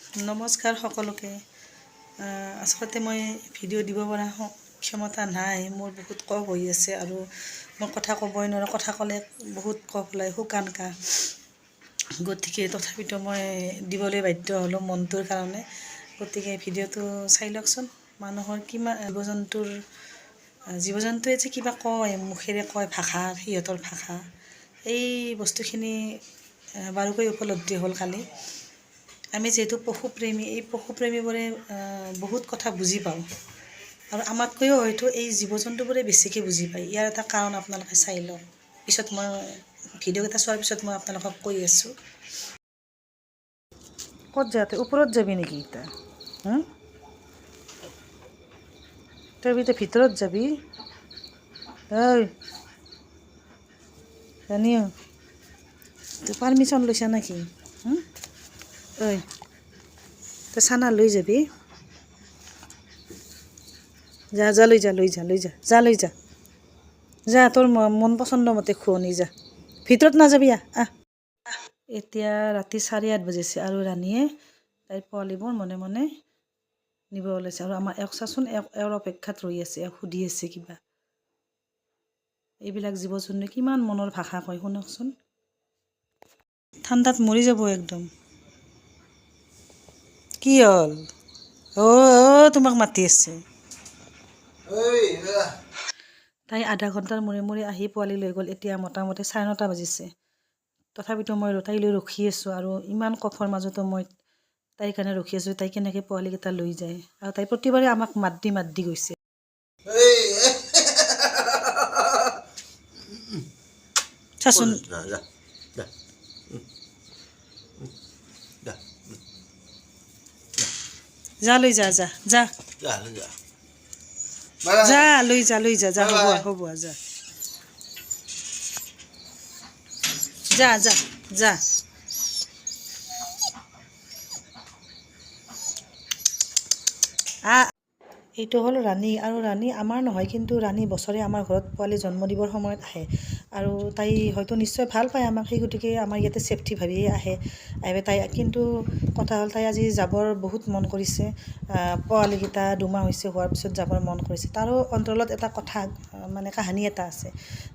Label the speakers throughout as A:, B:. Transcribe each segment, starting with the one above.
A: নমস্কাৰ সকলোকে। আচলতে মই ভিডিঅ' দিব পৰা ক্ষমতা নাই, মোৰ বহুত কফ হৈ আছে আৰু মই কথা ক'বই নোৱাৰোঁ। কথা ক'লে বহুত কফ ওলায়, শুকান কাহ। গতিকে তথাপিতো মই দিবলৈ বাধ্য হ'লোঁ মনটোৰ কাৰণে। গতিকে ভিডিঅ'টো চাই লওকচোন। মানুহৰ কিমান জীৱ জন্তুৱে যে কিবা কয়, মুখেৰে কয়, ভাষা, সিহঁতৰ ভাষা, এই বস্তুখিনি বাৰুকৈ উপলব্ধি হ'ল কালি। আমি যিহেতু পশুপ্ৰেমী, এই পশুপ্ৰেমীবোৰে বহুত কথা বুজি পাওঁ আৰু আমাতকৈও হয়তো এই জীৱ জন্তুবোৰে বেছিকৈ বুজি পায়। ইয়াৰ এটা কাৰণ আপোনালোকে চাই লওক। পিছত মই ভিডিঅ'কেইটা চোৱাৰ পিছত মই আপোনালোকক কৈ আছোঁ। ক'ত যাতে ওপৰত যাবি নেকি এতিয়া? তই এতিয়া ভিতৰত যাবি? ঐ জানিও তই পাৰ্মিশ্যন লৈছা নেকি? ঐ তই চানা লৈ যাবি? যা যা লৈ যা যা তোৰ মন পচন্দ মতে খুৱনি যা, ভিতৰত নাযাবি। আহ এতিয়া ৰাতি 8:30 বাজিছে আৰু ৰাণীয়ে তাইৰ পোৱালিবোৰ মনে মনে নিব ওলাইছে। আৰু আমাৰ এওক চাচোন, এওঁৰ অপেক্ষাত ৰৈ আছে, এওক সুধি আছে কিবা। এইবিলাক জীৱ জন্তুৱে কিমান মনৰ ভাষা কয় শুনকচোন। ঠাণ্ডাত মৰি যাব একদম। কি হ'ল? তোমাক মাতি আছে। তাই আধা ঘণ্টাৰ মূৰে মূৰে আহি পোৱালি লৈ গ'ল। এতিয়া মোটামুটি 9:30 বাজিছে। তথাপিতো মই তাইলৈ ৰখি আছোঁ আৰু ইমান কফৰ মাজতো মই তাইৰ কাৰণে ৰখি আছোঁ। তাই কেনেকৈ পোৱালিকেইটা লৈ যায় আৰু তাই প্ৰতিবাৰে আমাক মাত দি গৈছে। চাচোন যা লৈ যা যা যা যা লৈ যা যা হ'ব যা যা যা যা। এইটো হ'ল ৰাণী। আৰু ৰাণী আমাৰ নহয়, কিন্তু ৰাণী বছৰে আমাৰ ঘৰত পোৱালি জন্ম দিবৰ সময়ত আহে আৰু তাই হয়তো নিশ্চয় ভাল পায় আমাক, সেই গতিকে আমাৰ ইয়াতে ছেফটি ভাবিয়ে আহে। তাই কিন্তু কথা হ'ল, তাই আজি যাবৰ বহুত মন কৰিছে। পোৱালিকেইটা 2 মাহ হৈছে, হোৱাৰ পিছত যাবৰ মন কৰিছে। তাৰো অন্তৰত এটা কথা, মানে কাহানী এটা আছে।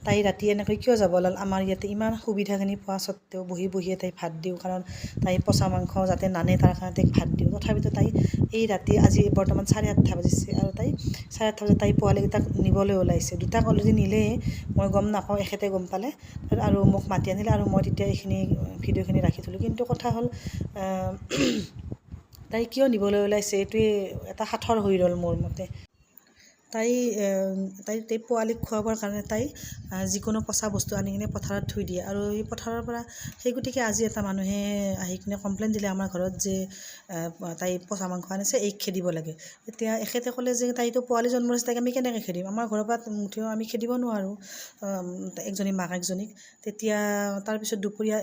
A: তাই ৰাতি এনেকৈ কিয় যাব ওলাল? আমাৰ ইয়াতে ইমান সুবিধাখিনি পোৱা স্বত্বেও বহিয়ে তাই ভাত দিওঁ, কাৰণ তাই পচা মাংস যাতে নানে তাৰ কাৰণে তাইক ভাত দিওঁ। তথাপিতো তাই এই ৰাতি, আজি বৰ্তমান 8:30 বাজিছে আৰু তাই 8:30 বজাত তাই পোৱালিকেইটাক নিবলৈ ওলাইছে। 2টাক অলৰেডি নিলেই, মই গম নাপাওঁ, এখেতে গম পালে আৰু মোক মাতি আনিলে আৰু মই তেতিয়া এইখিনি ভিডিঅ'খিনি ৰাখি থ'লোঁ। কিন্তু কথা হ'ল, তাই কিয় নিবলৈ ওলাইছে এইটোৱে এটা সাঁথৰ হৈ ৰ'ল মোৰ মতে। তাই পোৱালিক খুৱাবৰ কাৰণে তাই যিকোনো পচা বস্তু আনি কিনে পথাৰত থৈ দিয়ে আৰু এই পথাৰৰ পৰা, সেই গতিকে আজি এটা মানুহে আহি কিনে কমপ্লেইন দিলে আমাৰ ঘৰত যে তাই পচা মাংস আনিছে, এইক খেদিব লাগে। এতিয়া এখেতে ক'লে যে তাইতো পোৱালি জন্ম হৈছে, তাইক আমি কেনেকৈ খেদিম? আমাৰ ঘৰৰ পৰা মুঠেও আমি খেদিব নোৱাৰোঁ একজনী মাক একজনীক। তেতিয়া তাৰপিছত দুপৰীয়া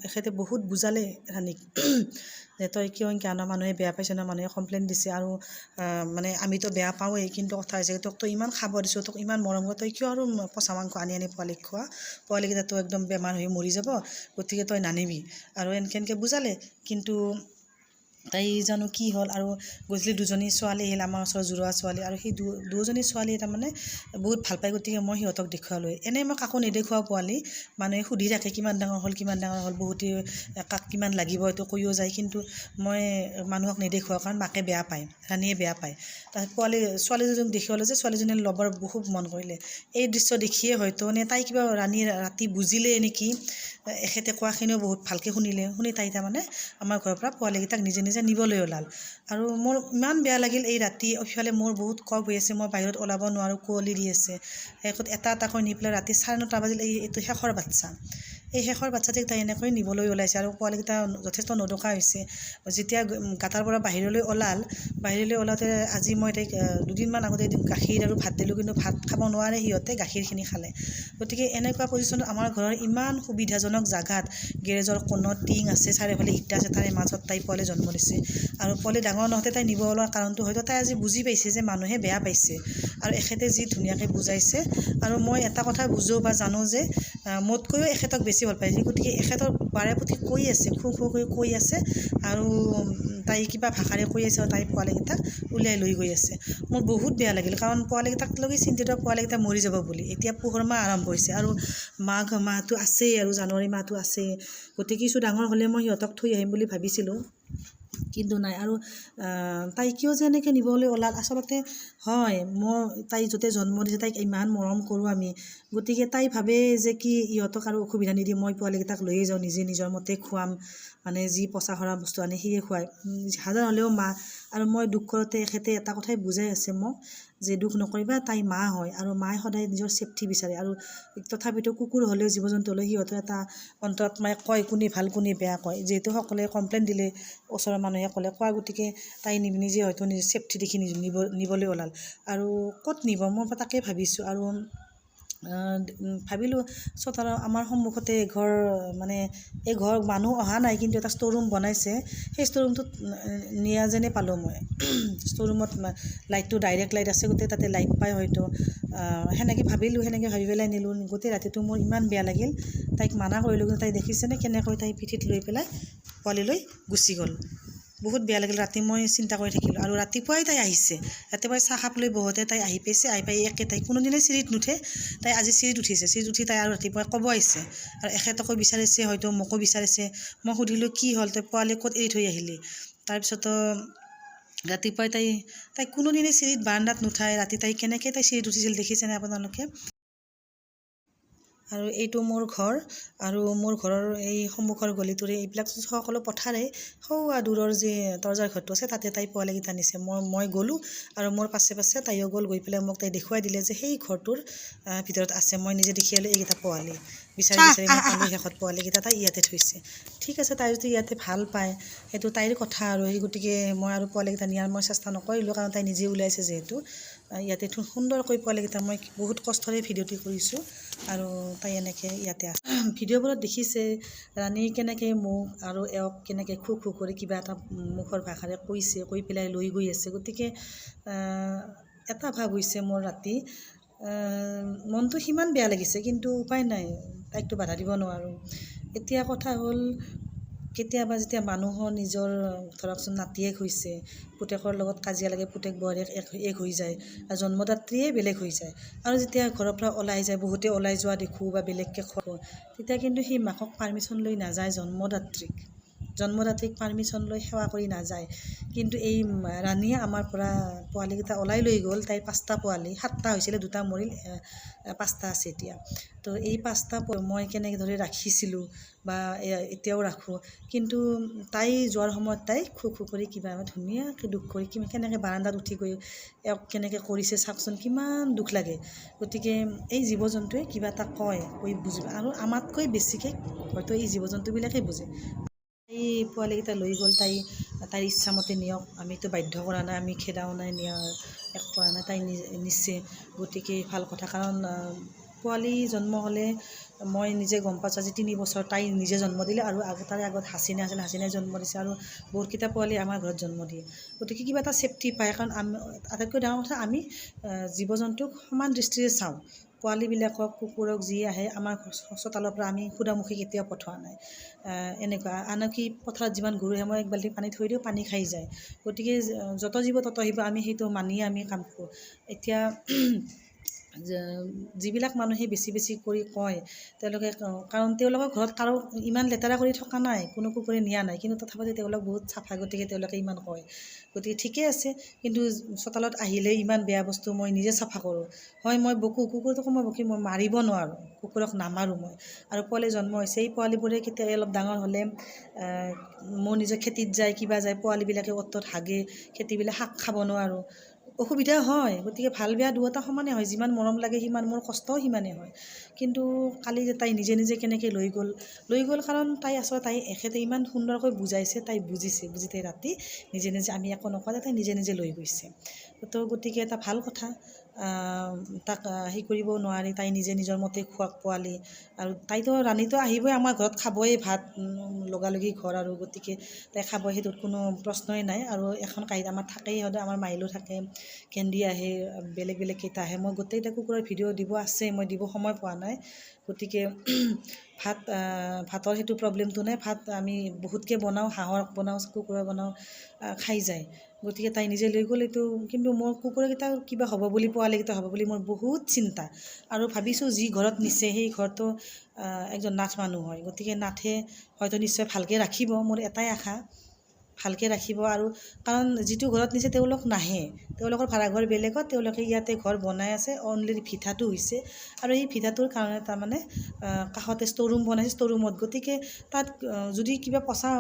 A: এখেতে বহুত বুজালে ৰাণীক যে তই কিয় এনেকৈ আন? মানুহে বেয়া পাইছে ন, মানুহে কমপ্লেইন দিছে আৰু মানে আমিতো বেয়া পাওঁৱেই, কিন্তু কথা হৈছে তোক তই ইমান খাব দিছোঁ, তোক ইমান মৰম কৰি, তই কিয় আৰু পচা মাংস আনি পোৱালিক খোৱা? পোৱালিকেইটাতো একদম বেমাৰ হৈ মৰি যাব, গতিকে তই নানিবি। আৰু এনেকৈ বুজালে। কিন্তু তাই জানো কি হ'ল, আৰু গধূলি 2জনী ছোৱালী আহিল, আমাৰ ওচৰৰ জোৰোৱা ছোৱালী, আৰু সেই দুজনী ছোৱালীয়ে তাৰমানে বহুত ভাল পায়। গতিকে মই সিহঁতক দেখুৱালোঁ। এনেই মই কাকো নেদেখুৱাওঁ পোৱালি, মানুহে সুধি থাকে কিমান ডাঙৰ হ'ল, বহুতে কাক কিমান লাগিব এইটো কৈও যায়, কিন্তু মই মানুহক নেদেখুৱাওঁ, কাৰণ মাকে বেয়া পায়, ৰাণীয়ে বেয়া পায়। তাৰপিছত ছোৱালীজনীক দেখুৱালোঁ যে ছোৱালীজনীয়ে ল'বৰ বহুত মন কৰিলে। এই দৃশ্য দেখিয়ে হয়তো তাই কিবা ৰাণীয়ে ৰাতি বুজিলে নেকি, এখেতে কোৱাখিনিও বহুত ভালকৈ শুনি তাই তাৰমানে আমাৰ ঘৰৰ পৰা পোৱালিকেইটাক নিজে নিবলৈ ওলাল। আৰু মোৰ ইমান বেয়া লাগিল। এই ৰাতি ইফালে মোৰ বহুত কফ হৈ আছে, মই বাহিৰত ওলাব নোৱাৰোঁ, কুঁৱলী দি আছে। শেষত এটাকৈ নি পেলাই ৰাতি 9:30 বাজিল। এইটো শেষৰ বাচ্ছা, এই শেষৰ বাচ্ছাটোক তাই এনেকৈ নিবলৈ ওলাইছে আৰু পোৱালিকেইটা যথেষ্ট নদকা হৈছে। যেতিয়া গাঁতাৰ পৰা বাহিৰলৈ ওলাওঁতে আজি মই তাইক 2 দিনমান আগতে গাখীৰ আৰু ভাত দিলোঁ, কিন্তু ভাত খাব নোৱাৰে সিহঁতে, গাখীৰখিনি খালে। গতিকে এনেকুৱা পজিশ্যনত আমাৰ ঘৰৰ ইমান সুবিধাজনক জাগাত, গেৰেজৰ কোণত টিং আছে, চাৰিওফালে ইটা আছে, তাৰে মাজত তাই পোৱালি জন্ম দিছে। আৰু পোৱালি ডাঙৰ নহওঁতে তাই নিব ওলোৱাৰ কাৰণটো হয়তো তাই আজি বুজি পাইছে যে মানুহে বেয়া পাইছে, আৰু এখেতে যি ধুনীয়াকৈ বুজাইছে। আৰু মই এটা কথা বুজোঁ বা জানো যে মোতকৈও এখেতক বেছি বেছি ভাল পাইছে গতিকে এখেতৰ বাৰে প্ৰতি কৈ আছে খু খু কৈ আছে আৰু তাই কিবা ভাষাৰে কৈ আছে আৰু তাই পোৱালিকেইটাক উলিয়াই লৈ গৈ আছে। মোৰ বহুত বেয়া লাগিল কাৰণ পোৱালিকেইটাক লগি চিন্তিত পোৱালিকেইটা মৰি যাব বুলি। এতিয়া পুহৰ মাহ আৰম্ভ হৈছে আৰু মাঘ মাহটো আছেই আৰু জানুৱাৰী মাহটো আছেই, গতিকে কিছু ডাঙৰ হ'লে মই সিহঁতক থৈ আহিম বুলি ভাবিছিলোঁ, কিন্তু নাই। আৰু তাই কিয় যে এনেকৈ নিবলৈ ওলাল, আচলতে হয় মই তাই য'তে জন্ম দিছে তাইক ইমান মৰম কৰোঁ আমি, গতিকে তাই ভাবে যে কি ইহঁতক আৰু অসুবিধা নিদি মই পোৱালিকেইটাক লৈয়ে যাওঁ, নিজে নিজৰ মতে খুৱাম, মানে যি পচা সৰা বস্তু আনে সেয়ে খুৱাই, হাজাৰ হ'লেও মা। আৰু মই দুখ কৰোঁতে এখেতে এটা কথাই বুজাই আছে মোক যে দুখ নকৰিবা, তাই মা হয় আৰু মায়ে সদায় নিজৰ ছেফটি বিচাৰে। আৰু তথাপিতো কুকুৰ হ'লেও জীৱ জন্তু হ'লেও সিহঁতৰ এটা অন্তৰত মানে কয় কোনে ভাল কোনে বেয়া কয়, যিহেতু সকলোৱে কমপ্লেইন দিলে ওচৰৰ মানুহে ক'লে কোৱা, গতিকে তাই নিজে হয়তো নিজে ছেফটি দেখি নিবলৈ ওলাল। আৰু ক'ত নিব মই তাকে ভাবিছোঁ। আৰু ভাবিলোঁ চোতালৰ আমাৰ সন্মুখতে ঘৰ, মানে এই ঘৰ মানুহ অহা নাই কিন্তু এটা ষ্ট'ৰ ৰুম বনাইছে, সেই ষ্ট'ৰ ৰুমটোত নিয়া যেনে পালোঁ মই। ষ্ট'ৰ ৰুমত লাইটটো ডাইৰেক্ট লাইট আছে, গোটেই তাতে লাইট পাই হয়তো, সেনেকৈ ভাবিলোঁ, সেনেকৈ ভাবি পেলাই নিলোঁ। গোটেই ৰাতিটো মোৰ ইমান বেয়া লাগিল, তাইক মানা কৰিলোঁ কিন্তু তাই দেখিছেনে কেনেকৈ তাই পিঠিত লৈ পেলাই পোৱালিলৈ গুচি গ'ল। বহুত বেয়া লাগিল, ৰাতি মই চিন্তা কৰি থাকিলোঁ। আৰু ৰাতিপুৱাই তাই আহিছে, ৰাতিপুৱাই চাহ কাপ লৈ বহোঁতে তাই আহি পাইছে, আহি পাই তাই কোনোদিনে চিৰিত নুঠে, তাই আজি চিৰিত উঠিছে, চিৰিত উঠি তাই আৰু ৰাতিপুৱাই ক'ব আহিছে আৰু এখেতকো বিচাৰিছে, হয়তো মোকো বিচাৰিছে। মই সুধিলোঁ কি হ'ল, তই পোৱালি ক'ত এৰি থৈ আহিলি? তাৰপিছতো ৰাতিপুৱাই তাই কোনোদিনে চিৰিত বাৰান্দাত নুঠায়, ৰাতি তাই কেনেকৈ তাই চিৰিত উঠিছিল দেখিছেনে আপোনালোকে? আৰু এইটো মোৰ ঘৰ, আৰু মোৰ ঘৰৰ এই সন্মুখৰ গলিটোৰে এইবিলাক সকলো পথাৰে, সৌৱা দূৰৰ যি তৰ্জাৰ ঘৰটো আছে তাতে তাই পোৱালিকেইটা নিছে। মই গ'লোঁ আৰু মোৰ পাছে পাছে তাইও গ'ল, গৈ পেলাই মোক তাই দেখুৱাই দিলে যে সেই ঘৰটোৰ ভিতৰত আছে। মই নিজে দেখি আহিলোঁ এইকেইটা পোৱালি, বিচাৰি মই পালোঁ শেষত পোৱালিকেইটা তাই ইয়াতে থৈছে। ঠিক আছে, তাই যদি ইয়াতে ভাল পায় সেইটো তাইৰ কথা আৰু, সেই গতিকে মই আৰু পোৱালিকেইটা নিয়াৰ মই চেষ্টা নকৰিলোঁ, কাৰণ তাই নিজে ওলাইছে যিহেতু। ইয়াতে সুন্দৰকৈ পোৱালিকেইটা মই বহুত কষ্টৰে ভিডিঅ'টি কৰিছোঁ আৰু তাই এনেকৈ ইয়াতে আছে। ভিডিঅ'বোৰত দেখিছে ৰাণী কেনেকৈ মোক আৰু এওক কেনেকৈ খু খু কৰি কিবা এটা মুখৰ ভাষাৰে কৈছে, কৈ পেলাই লৈ গৈ আছে। গতিকে এটা ভাৱ হৈছে মোৰ ৰাতি, মনটো সিমান বেয়া লাগিছে, কিন্তু উপায় নাই, তাইকতো বাধা দিব নোৱাৰোঁ। এতিয়া কথা হ'ল কেতিয়াবা যেতিয়া মানুহৰ নিজৰ ধৰকচোন নাতিয়েক হৈছে, পুতেকৰ লগত কাজিয়া লাগে, পুতেক বোৱাৰীয়েক এক হৈ যায়, আৰু জন্মদাত্ৰীয়ে বেলেগ হৈ যায়, আৰু যেতিয়া ঘৰৰ পৰা ওলাই যায়, বহুতে ওলাই যোৱা দেখোঁ বা বেলেগকৈ খোৱা, তেতিয়া কিন্তু সেই মাকক পাৰ্মিশ্যন লৈ নাযায়, জন্মদাত্ৰীক পাৰ্মিশ্যন লৈ সেৱা কৰি নাযায়। কিন্তু এই ৰাণীয়ে আমাৰ পৰা পোৱালিকেইটা ওলাই লৈ গ'ল, তাইৰ 5টা পোৱালি, 7টা হৈছিলে, 2টা মৰিল, 5টা আছে এতিয়া। তো এই 5টা মই কেনেকৈ ধৰি ৰাখিছিলোঁ বা এতিয়াও ৰাখোঁ, কিন্তু তাই যোৱাৰ সময়ত তাই খু খু কৰি কিবা ধুনীয়াকৈ দুখ কৰি কেনেকৈ বাৰান্দাত উঠি গৈ এওক কেনেকৈ কৰিছে চাওকচোন, কিমান দুখ লাগে। গতিকে এই জীৱ জন্তুৱে কিবা এটা কয়, কৈ বুজিব, আৰু আমাতকৈ বেছিকৈ হয়তো এই জীৱ জন্তুবিলাকেই বুজে। এই পোৱালিকেইটা লৈ গ'ল, তাইৰ ইচ্ছামতে নিয়ক, আমিতো বাধ্য কৰা নাই, আমি খেদাও নাই, এক কৰা নাই, তাই নিছে, গতিকে ভাল কথা। কাৰণ পোৱালি জন্ম হ'লে মই নিজে গম পাইছোঁ, আজি 3 বছৰ তাই নিজে জন্ম দিলে, আৰু তাৰে আগত হাচিনা আছিল, হাচিনাই জন্ম দিছে, আৰু বহুতকেইটা পোৱালি আমাৰ ঘৰত জন্ম দিয়ে। গতিকে কিবা এটা ছেফটি পায়, কাৰণ আটাইতকৈ ডাঙৰ কথা আমি জীৱ জন্তুক সমান দৃষ্টিৰে চাওঁ। পোৱালিবিলাকক, কুকুৰক যি আহে আমাৰ চোতালৰ পৰা আমি সুদামুখি কেতিয়াও পঠোৱা নাই। এনেকুৱা আনকি পথাৰত যিমান গৰু আহে মই 1 বাল্টি পানী থৈ দিওঁ, পানী খাই যায়। গতিকে যত জীৱ তত আহিব, আমি সেইটো মানিয়ে আমি কাম কৰোঁ। এতিয়া যিবিলাক মানুহে বেছি কৰি কয়, তেওঁলোকে, কাৰণ তেওঁলোকৰ ঘৰত কাৰো ইমান লেতেৰা কৰি থকা নাই, কোনো কুকুৰে নিয়া নাই, কিন্তু তথাপিও তেওঁলোক বহুত চাফা, গতিকে তেওঁলোকে ইমান কয়। গতিকে ঠিকে আছে, কিন্তু চোতালত আহিলে ইমান বেয়া বস্তু মই নিজে চাফা কৰোঁ। হয় মই বকোঁ, কুকুৰটোকো মই বকি, মই মাৰিব নোৱাৰোঁ, কুকুৰক নামাৰোঁ মই। আৰু পোৱালি জন্ম হৈছে, এই পোৱালিবোৰে কেতিয়াবা অলপ ডাঙৰ হ'লে মোৰ নিজৰ খেতিত যায়, কিবা যায়, পোৱালিবিলাকে অ'ত ত'ত হাগে, খেতিবিলাক শাক খাব নোৱাৰোঁ, অসুবিধা হয়। গতিকে ভাল বেয়া দুয়োটা সমানে হয়, যিমান মৰম লাগে সিমান মোৰ কষ্টও সিমানেই হয়। কিন্তু কালি যে তাই নিজে কেনেকৈ লৈ গ'ল, কাৰণ তাই আচলতে তাই এখেতে ইমান সুন্দৰকৈ বুজাইছে, তাই বুজি তাই ৰাতি নিজে আমি একো নকওঁতে তাই নিজে লৈ গৈছে। তো গতিকে এটা ভাল কথা, তাক হেৰি কৰিব নোৱাৰি, তাই নিজে নিজৰ মতে খোৱাক পোৱালি, আৰু তাইতো ৰাণীতো আহিবই আমাৰ ঘৰত, খাবই ভাত, লগালগি ঘৰ, আৰু গতিকে তাই খাবই, সেইটোত কোনো প্ৰশ্নই নাই। আৰু এখন কাঁহীত আমাৰ থাকেই, সদায় আমাৰ মাইলো থাকে, কেন্দি আহে, বেলেগ কেইটা আহে, মই গোটেইটা কুকুৰৰ ভিডিঅ' দিব আছে, মই দিব সময় পোৱা নাই। গতিকে ভাতৰ সেইটো প্ৰব্লেমটো নাই। ভাত আমি বহুতকৈ বনাওঁ, হাঁহৰ বনাওঁ, কুকুৰাৰ বনাওঁ, খাই যায়। গতিকে তাই নিজে লৈ গ'ল এইটো। কিন্তু মোৰ কুকুৰাকেইটা কিবা হ'ব বুলি, পোৱালিকেইটা হ'ব বুলি মোৰ বহুত চিন্তা। আৰু ভাবিছোঁ যি ঘৰত নিছে সেই ঘৰতো একজন নাথ মানুহ হয়, গতিকে নাথে হয়তো নিশ্চয় ভালকৈ ৰাখিব, মোৰ এটাই আশা ভালকৈ ৰাখিব। আৰু কাৰণ যিটো ঘৰত নিছে তেওঁলোক নাহে, তেওঁলোকৰ ভাড়াঘৰ বেলেগত, তেওঁলোকে ইয়াতে ঘৰ বনাই আছে, অনলি ভিটাটো হৈছে। আৰু এই ভিটাটোৰ কাৰণে তাৰমানে কাষতে ষ্ট'ৰ ৰুম বনাইছে, ষ্ট'ৰ ৰুমত। গতিকে তাত যদি কিবা পচা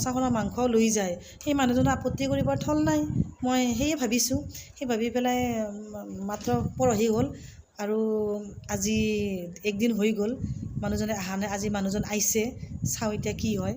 A: সৰা মাংস লৈ যায়, সেই মানুহজনৰ আপত্তি কৰিবৰ থল নাই। মই সেয়ে ভাবিছোঁ, সেই ভাবি পেলাই মাত্ৰ পৰহি হ'ল আৰু আজি 1 দিন হৈ গ'ল মানুহজনে অহা নাই। আজি মানুহজন আহিছে, চাওঁ এতিয়া কি হয়।